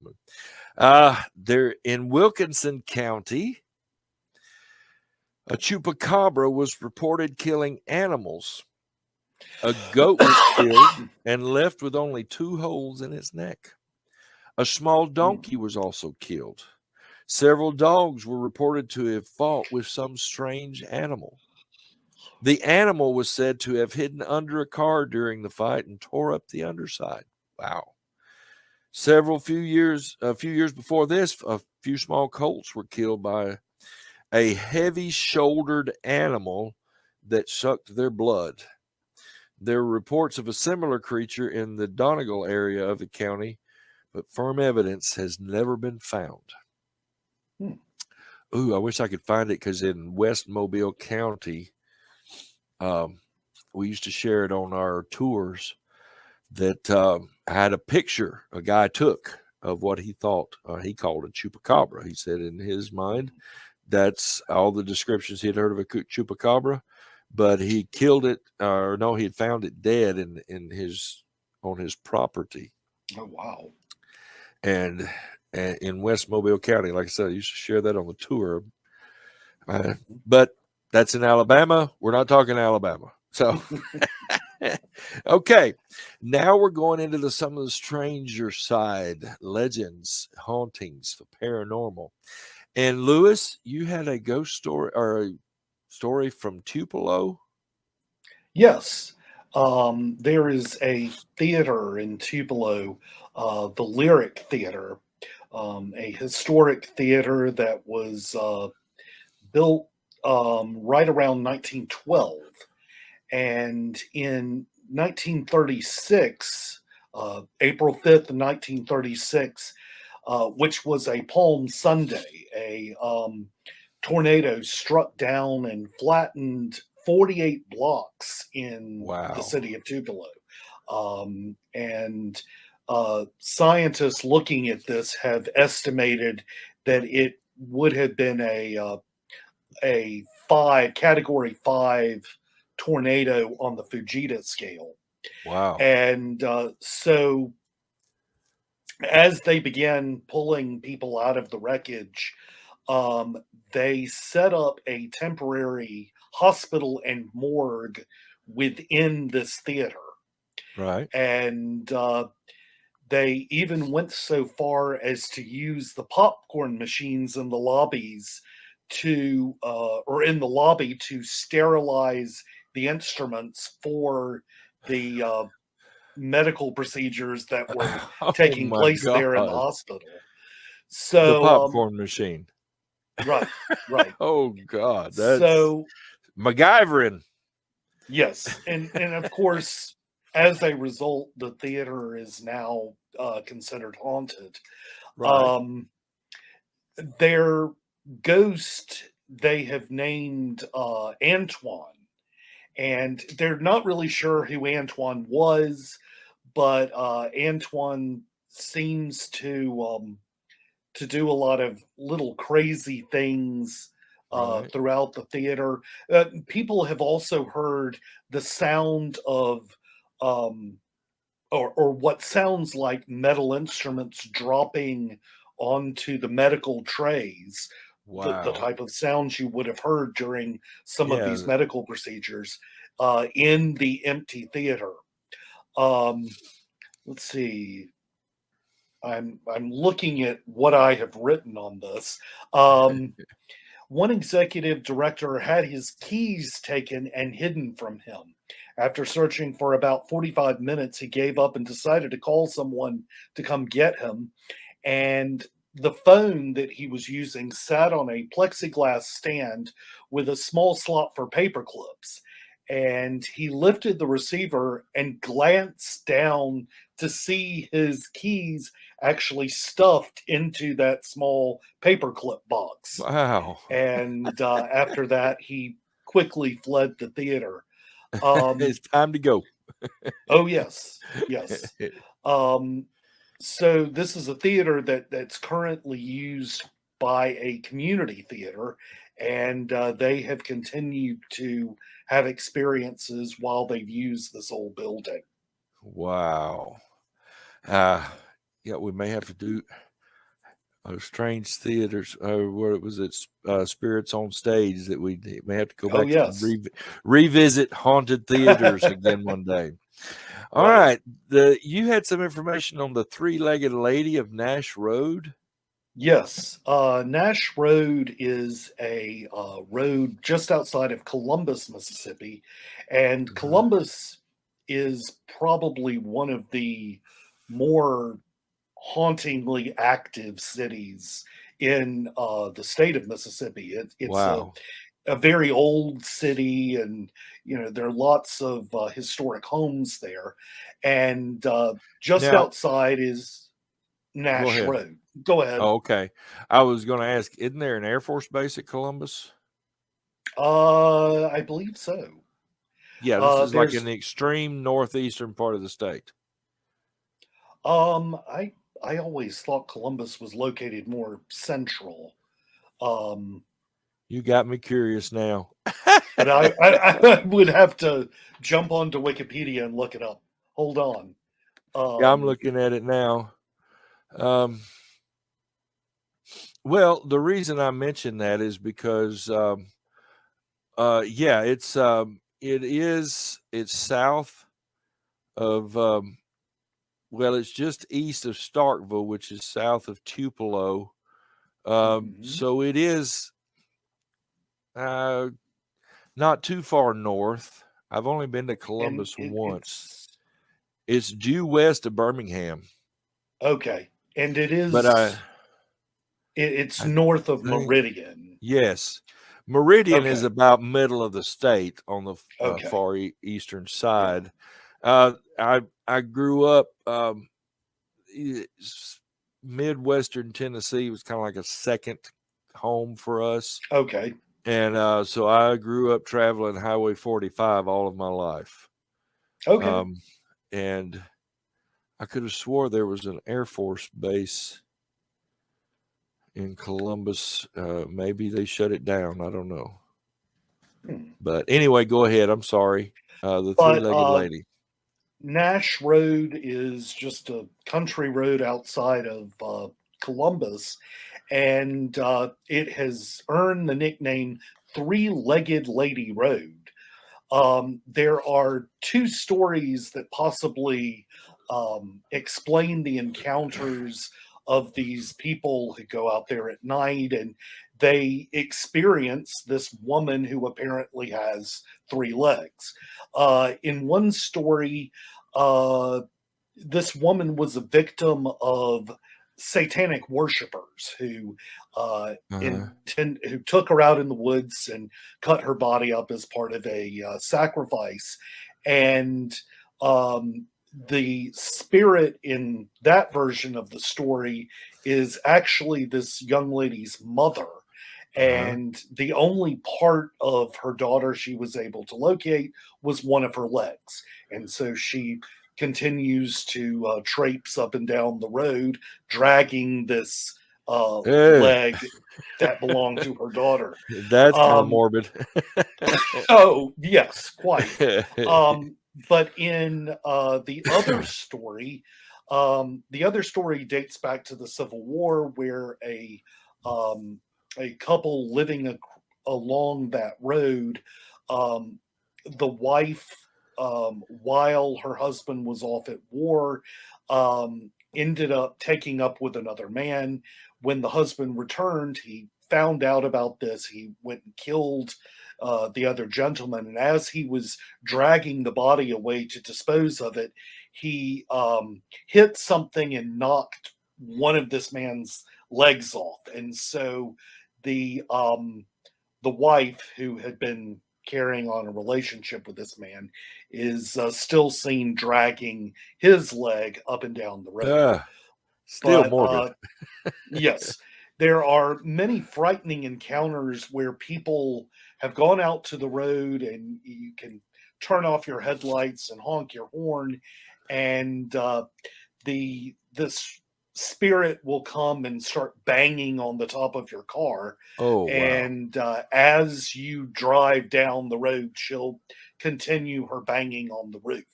movie. There in Wilkinson County, a chupacabra was reported killing animals. A goat was killed and left with only 2 holes in its neck. A small donkey was also killed. Several dogs were reported to have fought with some strange animal. The animal was said to have hidden under a car during the fight and tore up the underside. Wow. A few years before this, a few small colts were killed by a heavy-shouldered animal that sucked their blood. There were reports of a similar creature in the Donegal area of the county, but firm evidence has never been found. Ooh, I wish I could find it, because in West Mobile County, we used to share it on our tours, that had a picture a guy took of what he thought he called a chupacabra. He said in his mind, that's all the descriptions he had heard of a chupacabra, but he killed it, he had found it dead on his property. Oh, wow. And in West Mobile County, like I said, I used to share that on the tour. But that's in Alabama. We're not talking Alabama. So, okay. Now we're going into some of the stranger side, legends, hauntings, the paranormal. And Lewis, you had a ghost story or a story from Tupelo? Yes. There is a theater in Tupelo, the Lyric Theater, a historic theater that was built right around 1912. And in 1936, April 5th, 1936, which was a Palm Sunday, a tornado struck down and flattened 48 blocks in the city of Tupelo. And scientists looking at this have estimated that it would have been a category 5 tornado on the Fujita scale. Wow. And so as they began pulling people out of the wreckage, they set up a temporary hospital and morgue within this theater. Right. And they even went so far as to use the popcorn machines in the lobbies or in the lobby to sterilize the instruments for the medical procedures that were taking place there in the hospital. So the popcorn machine. Right. Oh God, that's so MacGyvering. Yes, and of course, as a result, the theater is now considered haunted. Right. Their ghost they have named Antoine, and they're not really sure who Antoine was, but Antoine seems to do a lot of little crazy things throughout the theater. People have also heard the sound of or what sounds like metal instruments dropping onto the medical trays. Wow. The type of sounds you would have heard during some of these medical procedures in the empty theater. Let's see. I'm looking at what I have written on this. One executive director had his keys taken and hidden from him. After searching for about 45 minutes, he gave up and decided to call someone to come get him. And the phone that he was using sat on a plexiglass stand with a small slot for paper clips. And he lifted the receiver and glanced down to see his keys actually stuffed into that small paperclip box. Wow. And after that, he quickly fled the theater. It's time to go. Oh, yes. So this is a theater that's currently used by a community theater, and they have continued to have experiences while they've used this old building. Wow. We may have to do Strange Theaters. What was it? Spirits on Stage that we may have to go Oh, back to yes. revisit haunted theaters again one day. All Right. right. You had some information on the three-legged lady of Nash Road. Yes. Nash Road is a road just outside of Columbus, Mississippi. And Uh-huh. Columbus is probably one of the more hauntingly active cities in the state of Mississippi. It's Wow. a very old city, and there are lots of historic homes there. And just Now, outside is go Nash ahead. Road. Go ahead. Oh, okay. I was going to ask, isn't there an Air Force base at Columbus? I believe so. Yeah, this is like in There's the extreme northeastern part of the state. I always thought Columbus was located more central. Um, You got me curious now. but I would have to jump onto Wikipedia and look it up. Hold on. Yeah, I'm Um, looking at it now. Um, well, the reason I mention that is because, yeah, it's south of, well, it's just east of Starkville, which is south of Tupelo. mhm. So it is not too far north. I've only been to And Columbus it, once. it's It's due west of Birmingham, okay, and but it's I north of think Meridian. yes, Meridian is Okay, about middle of the state on the okay, far eastern yeah, side. I grew up Midwestern Tennessee was kind of like a second home for us, okay, and so I grew up traveling Highway 45 all of my life. okay. Um, and I could have swore there was an Air Force base in Columbus. Maybe they shut it down. I don't know. Hmm. But anyway, go ahead. I'm sorry. The But three-legged lady. Nash Road is just a country road outside of Columbus, and it has earned the nickname Three Legged Lady Road. There are two stories that possibly explain the encounters of these people who go out there at night, and they experience this woman who apparently has three legs. In one story, uh, this woman was a victim of satanic worshipers Uh-huh. who took her out in the woods and cut her body up as part of a sacrifice, and um, the spirit in that version of the story is actually this young lady's mother. Uh-huh. And the only part of her daughter she was able to locate was one of her legs. And so she continues to traipse up and down the road, dragging this Eh, leg that belonged to her daughter. that's kind of Um, morbid. oh, yes, quite. Um, but in the other story dates back to the Civil War, where um, a couple living along that road, um, the wife, while her husband was off at war, ended up taking up with another man. When the husband returned, he found out about this. He went and killed the other gentleman. And as he was dragging the body away to dispose of it, he hit something and knocked one of this man's legs off. And so the wife, who had been carrying on a relationship with this man, is still seen dragging his leg up and down the road. uh, Still But morbid. yes, there are many frightening encounters where people have gone out to the road and you can turn off your headlights and honk your horn, and this spirit will come and start banging on the top of your car, Oh, wow. and as you drive down the road, she'll continue her banging on the roof.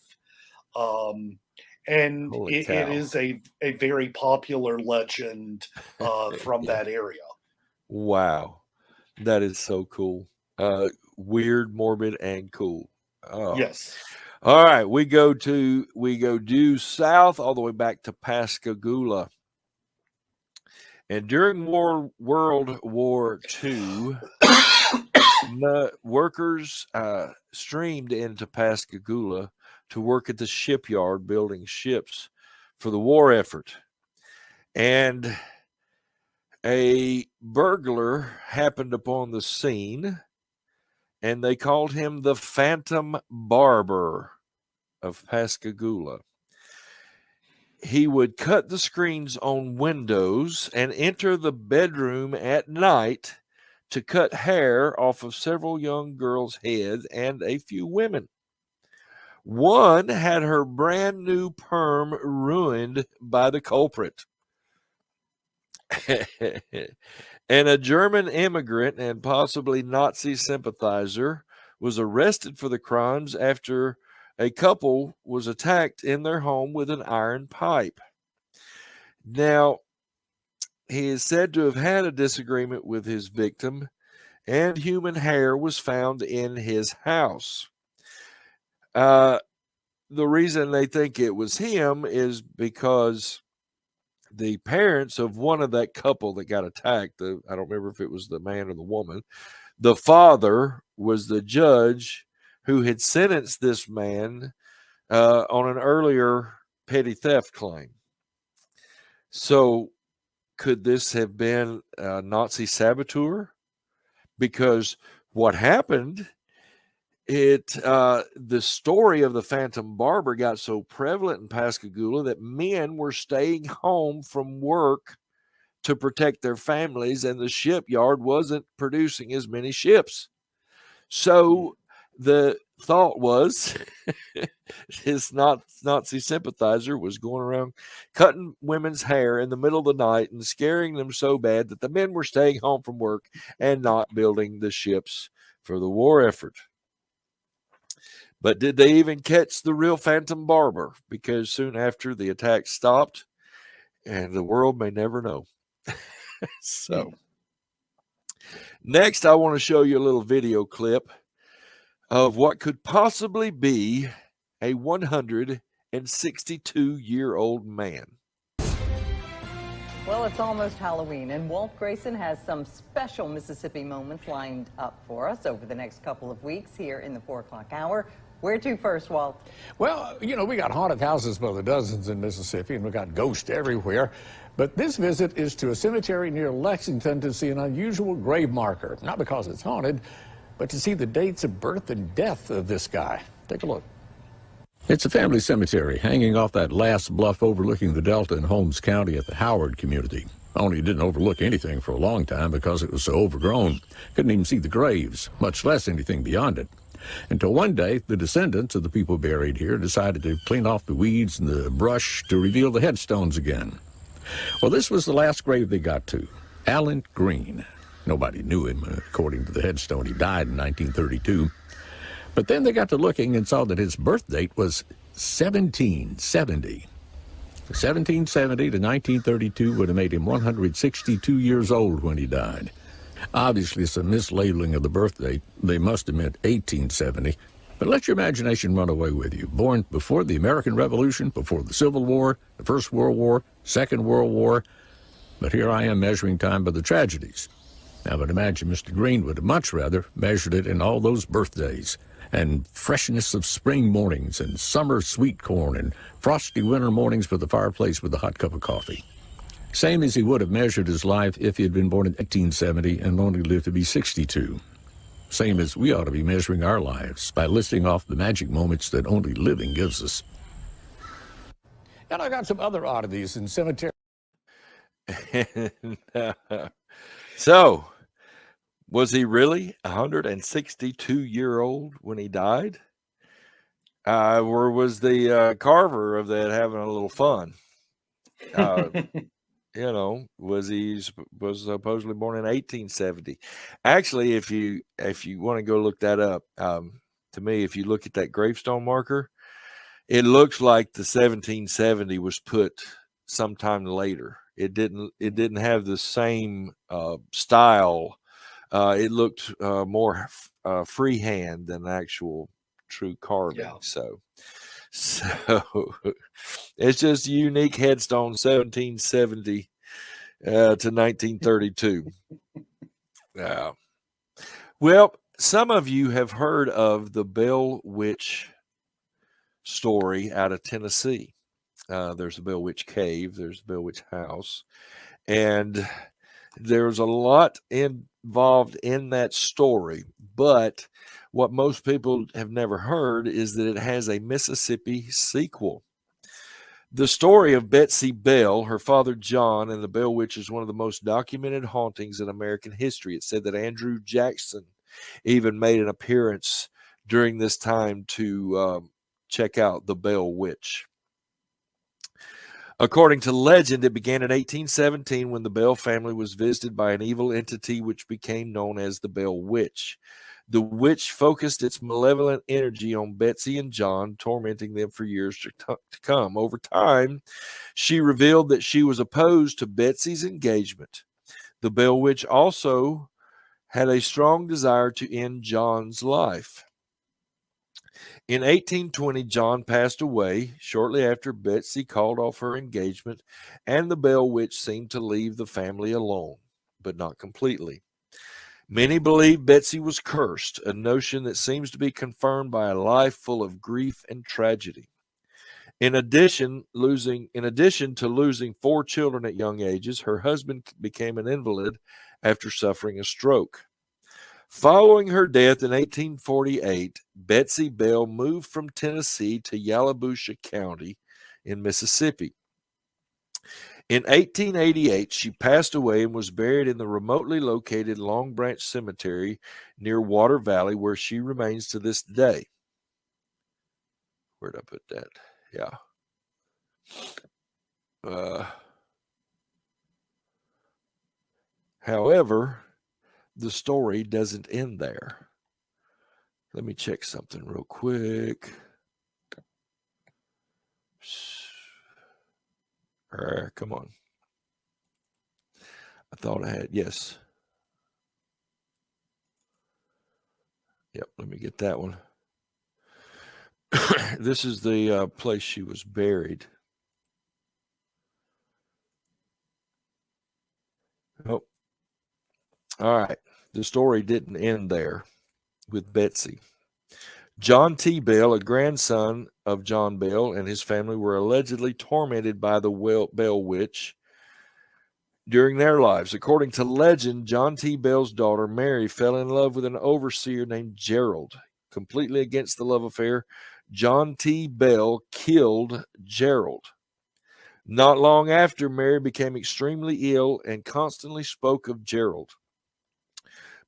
Um, And Holy it cow. is a very popular legend from Yeah. that area. Wow. That is so cool. Weird, morbid, and cool. Oh. Yes. All right. We go due south all the way back to Pascagoula. And during World War II, workers streamed into Pascagoula to work at the shipyard building ships for the war effort. And a burglar happened upon the scene, and they called him the Phantom Barber of Pascagoula. He would cut the screens on windows and enter the bedroom at night to cut hair off of several young girls' heads and a few women. One had her brand new perm ruined by the culprit. And a German immigrant and possibly Nazi sympathizer was arrested for the crimes after a couple was attacked in their home with an iron pipe. Now, he is said to have had a disagreement with his victim, and human hair was found in his house. The reason they think it was him is because the parents of one of that couple that got attacked, I don't remember if it was the man or the woman, the father was the judge who had sentenced this man on an earlier petty theft claim. So could this have been a Nazi saboteur? Because what happened, the story of the Phantom Barber got so prevalent in Pascagoula that men were staying home from work to protect their families, and the shipyard wasn't producing as many ships. So the thought was his Nazi sympathizer was going around cutting women's hair in the middle of the night and scaring them so bad that the men were staying home from work and not building the ships for the war effort. But did they even catch the real Phantom Barber? Because soon after the attack stopped, and the world may never know. So, next I want to show you a little video clip of what could possibly be a 162-year-old man. Well, it's almost Halloween, and Walt Grayson has some special Mississippi moments lined up for us over the next couple of weeks here in the 4 o'clock hour. Where to first, Walt? Well, you know, we got haunted houses by the dozens in Mississippi, and we got ghosts everywhere. But this visit is to a cemetery near Lexington to see an unusual grave marker. Not because it's haunted, but to see the dates of birth and death of this guy. Take a look. It's a family cemetery hanging off that last bluff overlooking the Delta in Holmes County at the Howard community. Only it didn't overlook anything for a long time because it was so overgrown. Couldn't even see the graves, much less anything beyond it. Until one day, the descendants of the people buried here decided to clean off the weeds and the brush to reveal the headstones again. Well, this was the last grave they got to. Allen Green. Nobody knew him. According to the headstone, he died in 1932. But then they got to looking and saw that his birth date was 1770. 1770 to 1932 would have made him 162 years old when he died. Obviously, some mislabeling of the birth date. They must have meant 1870. But let your imagination run away with you. Born before the American Revolution, before the Civil War, the First World War, Second World War. But here I am measuring time by the tragedies. I would imagine Mr. Green would have much rather measured it in all those birthdays and freshness of spring mornings and summer sweet corn and frosty winter mornings by the fireplace with a hot cup of coffee. Same as he would have measured his life if he had been born in 1870 and only lived to be 62. Same as we ought to be measuring our lives by listing off the magic moments that only living gives us. And I got some other oddities in cemetery. So, was he really 162-year-old when he died? Or was the carver of that having a little fun? Was supposedly born in 1870. Actually, if you want to go look that up, to me, if you look at that gravestone marker, it looks like the 1770 was put sometime later. It didn't have the same style. It looked more freehand than actual true carving. Yeah. So it's just a unique headstone, 1770 to 1932. Well, some of you have heard of the Bell Witch story out of Tennessee. There's the Bell Witch Cave, there's the Bell Witch House, and there's a lot involved in that story. But what most people have never heard is that it has a Mississippi sequel. The story of Betsy Bell, her father John, and the Bell Witch is one of the most documented hauntings in American history. It's said that Andrew Jackson even made an appearance during this time to check out the Bell Witch. According to legend, it began in 1817 when the Bell family was visited by an evil entity which became known as the Bell Witch. The witch focused its malevolent energy on Betsy and John, tormenting them for years to come. Over time, she revealed that she was opposed to Betsy's engagement. The Bell Witch also had a strong desire to end John's life. In 1820, John passed away shortly after Betsy called off her engagement, and the Bell Witch seemed to leave the family alone, but not completely. Many believe Betsy was cursed, a notion that seems to be confirmed by a life full of grief and tragedy. In addition to losing 4 children at young ages, her husband became an invalid after suffering a stroke. Following her death in 1848, Betsy Bell moved from Tennessee to Yalobusha County in Mississippi. In 1888, she passed away and was buried in the remotely located Long Branch Cemetery near Water Valley, where she remains to this day. Where'd I put that? Yeah. However, the story doesn't end there. Let me check something real quick. Come on. I thought I had, yes. Yep, let me get that one. This is the place she was buried. Oh, all right. The story didn't end there with Betsy. John T. Bell, a grandson of John Bell, and his family were allegedly tormented by the Bell Witch during their lives. According to legend, John T. Bell's daughter, Mary, fell in love with an overseer named Gerald. Completely against the love affair, John T. Bell killed Gerald. Not long after, Mary became extremely ill and constantly spoke of Gerald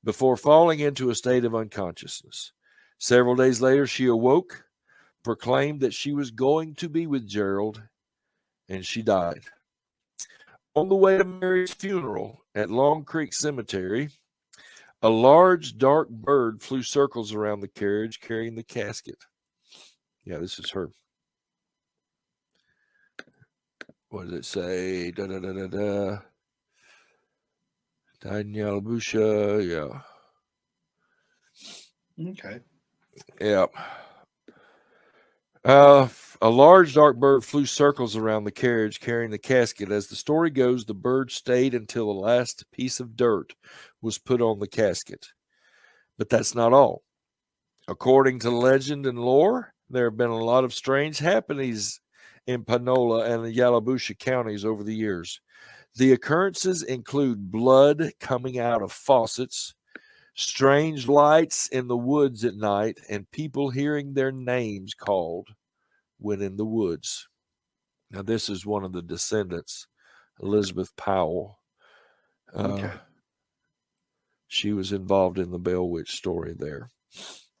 before falling into a state of unconsciousness. Several days later, she awoke, proclaimed that she was going to be with Gerald, and she died. On the way to Mary's funeral at Long Creek Cemetery, a large dark bird flew circles around the carriage carrying the casket. Yeah, this is her. What does it say? Died in Yalobusha. Yeah. Okay. Yep. A large dark bird flew circles around the carriage carrying the casket. As the story goes, the bird stayed until the last piece of dirt was put on the casket. But that's not all. According to legend and lore, there have been a lot of strange happenings in Panola and the Yalobusha counties over the years. The occurrences include blood coming out of faucets, strange lights in the woods at night, and people hearing their names called when in the woods. Now, this is one of the descendants, Elizabeth Powell. Okay. She was involved in the Bell Witch story there.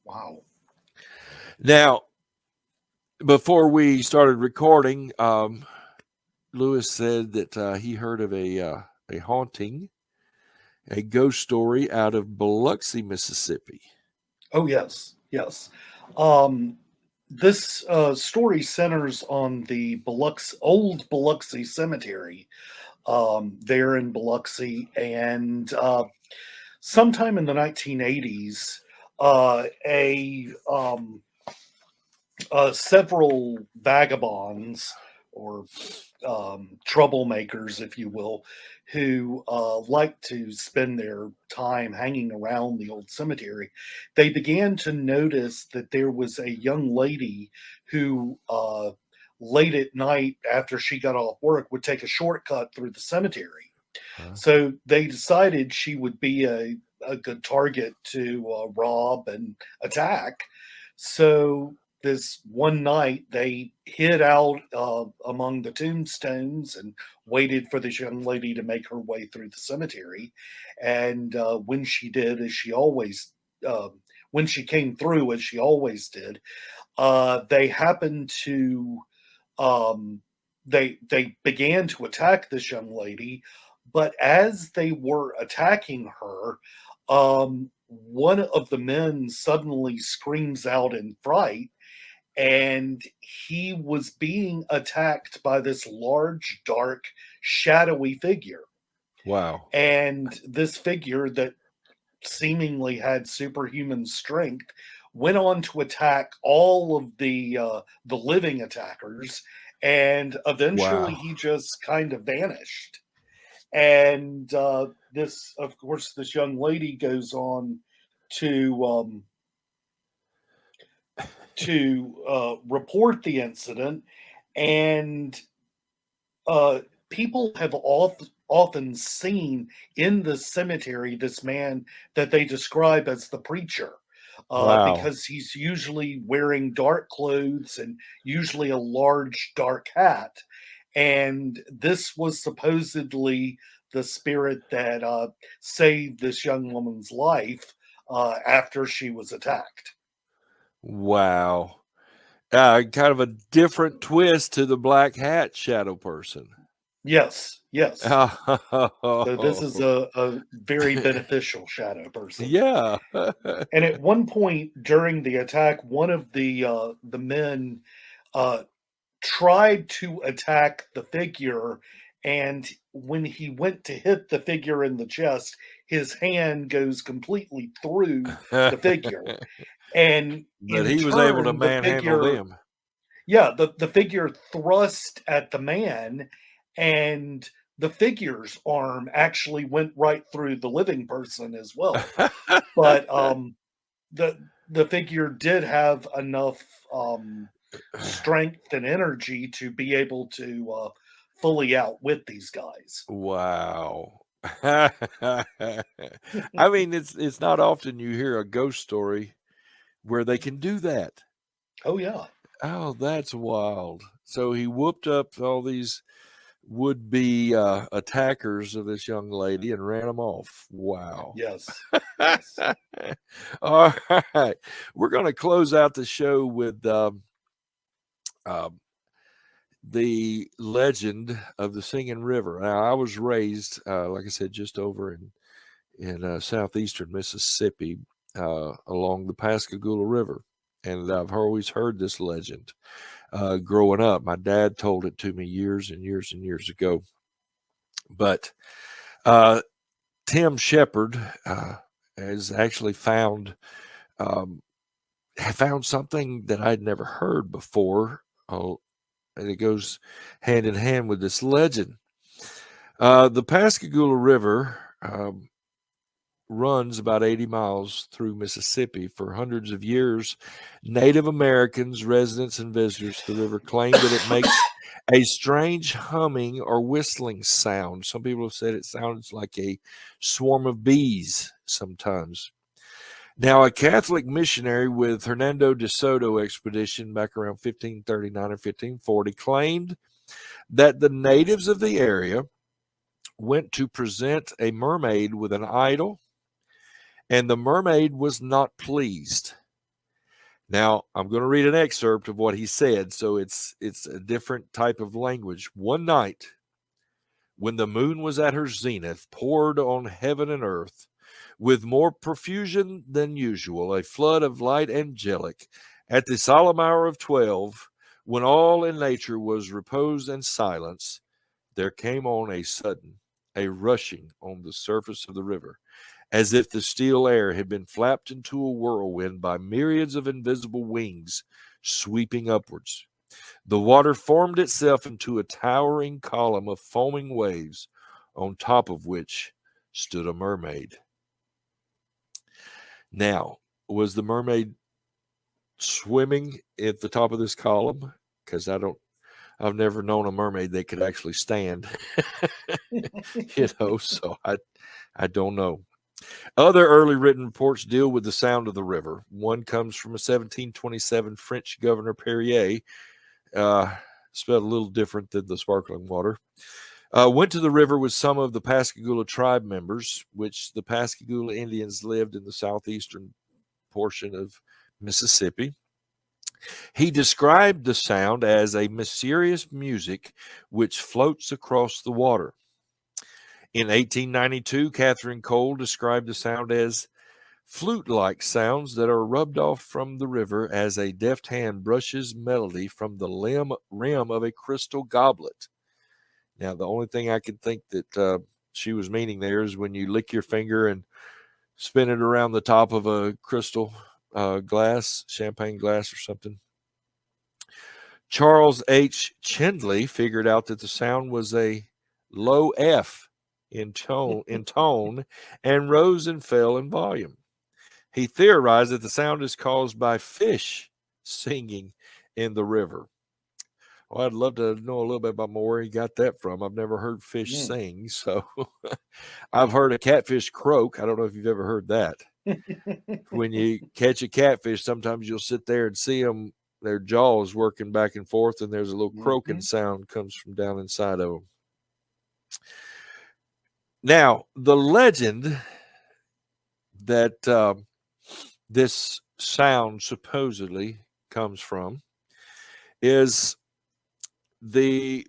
Wow. Now, before we started recording, Lewis said that he heard of a haunting, a ghost story out of Biloxi, Mississippi. Oh, yes. Yes. This story centers on the old Biloxi Cemetery there in Biloxi, and sometime in the 1980s, a several vagabonds or troublemakers, if you will, who like to spend their time hanging around the old cemetery, they began to notice that there was a young lady who, late at night after she got off work, would take a shortcut through the cemetery. Huh? So they decided she would be a good target to rob and attack. So this one night they hid out among the tombstones and waited for this young lady to make her way through the cemetery. And when she did, as she always, when she came through, as she always did, they happened to, um, they began to attack this young lady. But as they were attacking her, one of the men suddenly screams out in fright, and he was being attacked by this large, dark, shadowy figure. Wow. And this figure that seemingly had superhuman strength went on to attack all of the living attackers, and eventually Wow. he just kind of vanished. And this, of course, this young lady goes on to report the incident, and people have often seen in the cemetery this man that they describe as the preacher, Wow. because he's usually wearing dark clothes and usually a large dark hat. And this was supposedly the spirit that saved this young woman's life after she was attacked. Wow. Kind of a different twist to the black hat shadow person. Yes, yes. So this is Oh, a very beneficial shadow person. yeah. And at one point during the attack, one of the men uh, tried to attack the figure, and when he went to hit the figure in the chest, his hand goes completely through the figure, and But in he was able to turn, the manhandle figure, them. yeah, the figure thrust at the man, and the figure's arm actually went right through the living person as well. But the the figure did have enough strength and energy to be able to fully outwit these guys. Wow. I mean, it's not often you hear a ghost story where they can do that. Oh yeah, Oh, that's wild. So he whooped up all these would-be attackers of this young lady and ran them off. Wow. yes, yes. All right. We're going to close out the show with uh, the legend of the Singing River. Now, I was raised, like I said, just over in southeastern Mississippi along the Pascagoula River. And I've always heard this legend growing up. My dad told it to me years and years and years ago. But Tim Shepard has actually found something that I'd never heard before. And it goes hand in hand with this legend. The Pascagoula River runs about 80 miles through Mississippi. For hundreds of years, Native Americans, residents, and visitors to the river claim that it makes a strange humming or whistling sound. Some people have said it sounds like a swarm of bees sometimes. Now, a Catholic missionary with Hernando de Soto expedition back around 1539 or 1540 claimed that the natives of the area went to present a mermaid with an idol, and the mermaid was not pleased. Now, I'm going to read an excerpt of what he said, so it's a different type of language. One night, when the moon was at her zenith, poured on heaven and earth with more profusion than usual, a flood of light angelic At the solemn hour of 12, when all in nature was repose and silence, there came on a sudden, a rushing on the surface of the river, as if the still air had been flapped into a whirlwind by myriads of invisible wings sweeping upwards. The water formed itself into a towering column of foaming waves, on top of which stood a mermaid. Now, was the mermaid swimming at the top of this column? Because I've never known a mermaid that could actually stand. So I don't know. Other early written reports deal with the sound of the river. One comes from a 1727 French governor, Perrier, spelled a little different than the sparkling water. Went to the river with some of the Pascagoula tribe members, which the Pascagoula Indians lived in the southeastern portion of Mississippi. He described the sound as a mysterious music which floats across the water. In 1892, Catherine Cole described the sound as flute-like sounds that are rubbed off from the river as a deft hand brushes melody from the rim of a crystal goblet. Now, the only thing I can think that she was meaning there is when you lick your finger and spin it around the top of a crystal glass, champagne glass or something. Charles H. Chindley figured out that the sound was a low F in tone and rose and fell in volume. He theorized that the sound is caused by fish singing in the river. Well, I'd love to know a little bit about where he got that from. I've never heard fish sing, so I've heard a catfish croak. I don't know if you've ever heard that. When you catch a catfish, sometimes you'll sit there and see them, their jaws working back and forth, and there's a little croaking sound comes from down inside of them. Now, the legend that this sound supposedly comes from is the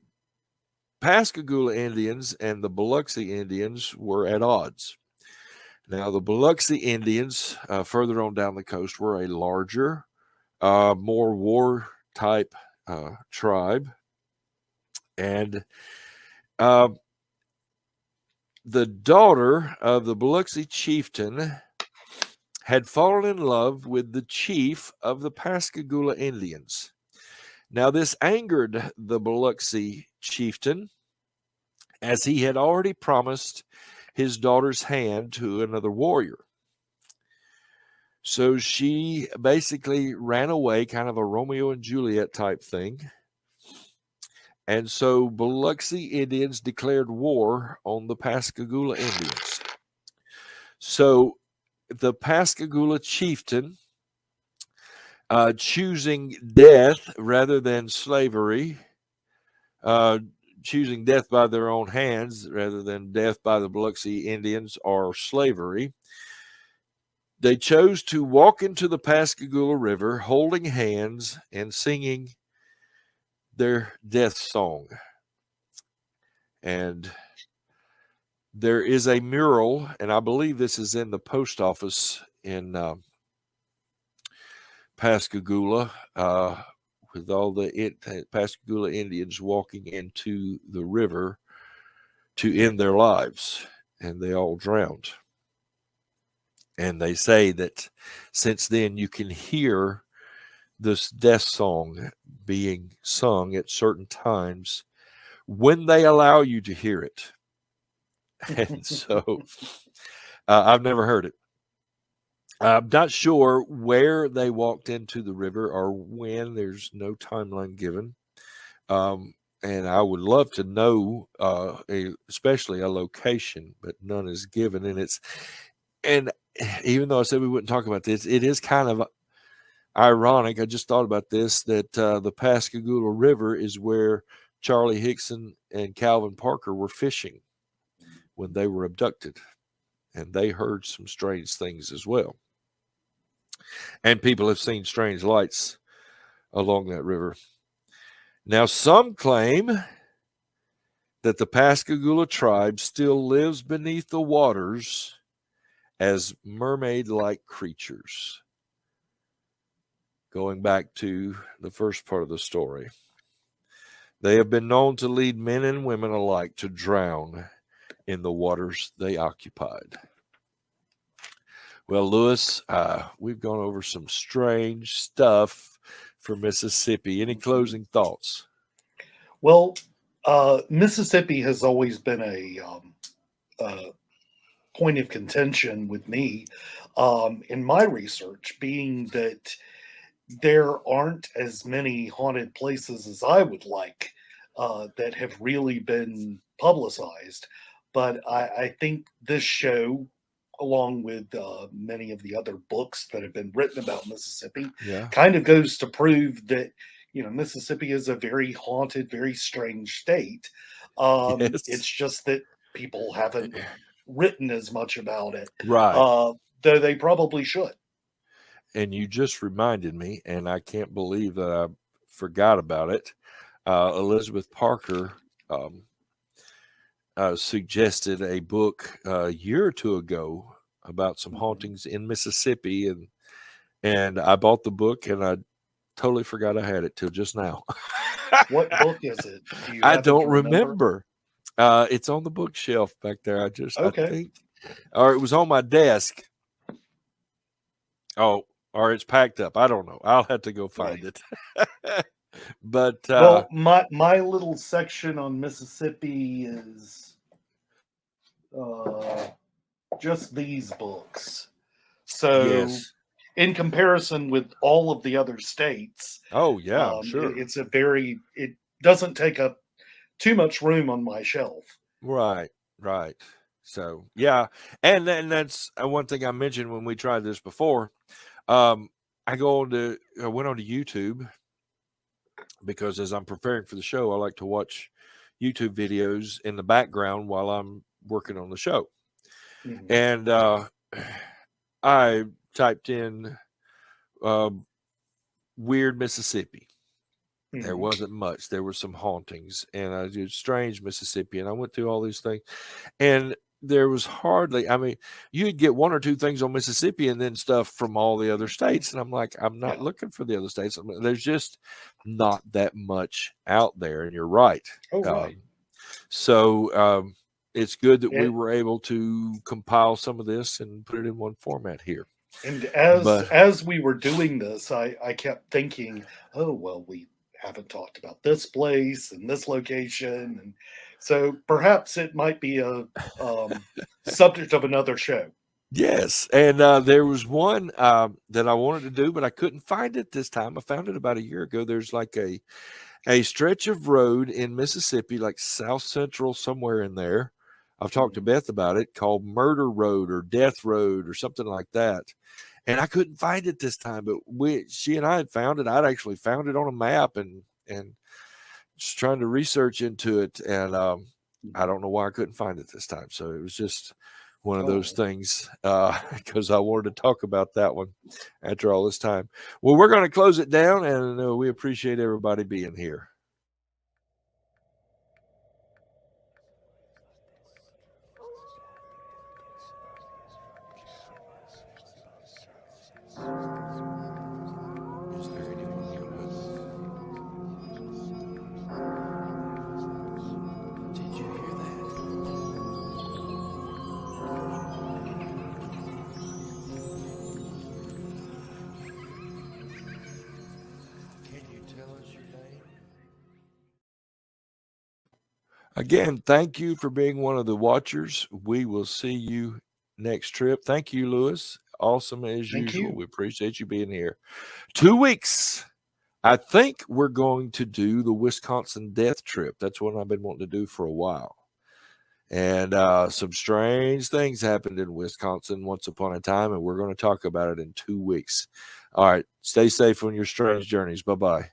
Pascagoula Indians and the Biloxi Indians were at odds. Now, the Biloxi Indians, further on down the coast, were a larger, more war-type tribe. And the daughter of the Biloxi chieftain had fallen in love with the chief of the Pascagoula Indians. Now, this angered the Biloxi chieftain, as he had already promised his daughter's hand to another warrior. So she basically ran away, kind of a Romeo and Juliet type thing. And so Biloxi Indians declared war on the Pascagoula Indians. So the Pascagoula chieftain, choosing death rather than slavery, choosing death by their own hands rather than death by the Biloxi Indians or slavery, they chose to walk into the Pascagoula River holding hands and singing their death song. And there is a mural, and I believe this is in the post office in Pascagoula, with all the Pascagoula Indians walking into the river to end their lives, and they all drowned. And they say that since then you can hear this death song being sung at certain times when they allow you to hear it. And so I've never heard it. I'm not sure where they walked into the river or when. There's no timeline given. And I would love to know, especially a location, but none is given. And even though I said we wouldn't talk about this, it is kind of ironic. I just thought about this, that the Pascagoula River is where Charlie Hickson and Calvin Parker were fishing when they were abducted. And they heard some strange things as well. And people have seen strange lights along that river. Now, some claim that the Pascagoula tribe still lives beneath the waters as mermaid-like creatures. going back to the first part of the story. They have been known to lead men and women alike to drown in the waters they occupied. Well, Lewis, we've gone over some strange stuff for Mississippi. Any closing thoughts? Well, Mississippi has always been a point of contention with me in my research, being that there aren't as many haunted places as I would like that have really been publicized. But I think this show, along with many of the other books that have been written about Mississippi, kind of goes to prove that, Mississippi is a very haunted, very strange state. Yes. It's just that people haven't written as much about it, Right. Though they probably should. And you just reminded me, and I can't believe that I forgot about it. Elizabeth Parker suggested a book a year or two ago about some hauntings in Mississippi, and I bought the book, and I totally forgot I had it till just now. What book is it? I don't remember. It's on the bookshelf back there. I think, or it was on my desk. Oh, or it's packed up. I don't know. I'll have to go find it. But well, my little section on Mississippi is just these books. So yes. In comparison with all of the other states, sure, it doesn't take up too much room on my shelf. Right. So yeah, and that's one thing I mentioned when we tried this before. I went on to YouTube, because as I'm preparing for the show, I like to watch YouTube videos in the background while I'm working on the show. Mm-hmm. And I typed in weird Mississippi. Mm-hmm. There wasn't much. There were some hauntings, and I did strange Mississippi, and I went through all these things, and there was hardly, you'd get one or two things on Mississippi and then stuff from all the other states. And I'm like, I'm not looking for the other states. There's just not that much out there. And you're right. Oh, right. So it's good that we were able to compile some of this and put it in one format here. And as we were doing this, I kept thinking, oh, well, we haven't talked about this place and this location, and so perhaps it might be a subject of another show. Yes, and there was one that I wanted to do, but I couldn't find it this time. I found it about a year ago. There's like a stretch of road in Mississippi, like South Central, somewhere in there. I've talked to Beth about it, called Murder Road or Death Road or something like that. And I couldn't find it this time, but she and I had found it. I'd actually found it on a map and just trying to research into it. And I don't know why I couldn't find it this time. So it was just one of those things, because I wanted to talk about that one after all this time. Well, we're going to close it down, and we appreciate everybody being here. Again, thank you for being one of the watchers. We will see you next trip. Thank you, Lewis. Awesome as usual. We appreciate you being here. 2 weeks. I think we're going to do the Wisconsin death trip. That's what I've been wanting to do for a while. And some strange things happened in Wisconsin once upon a time, and we're going to talk about it in 2 weeks. All right. Stay safe on your strange journeys. Bye-bye.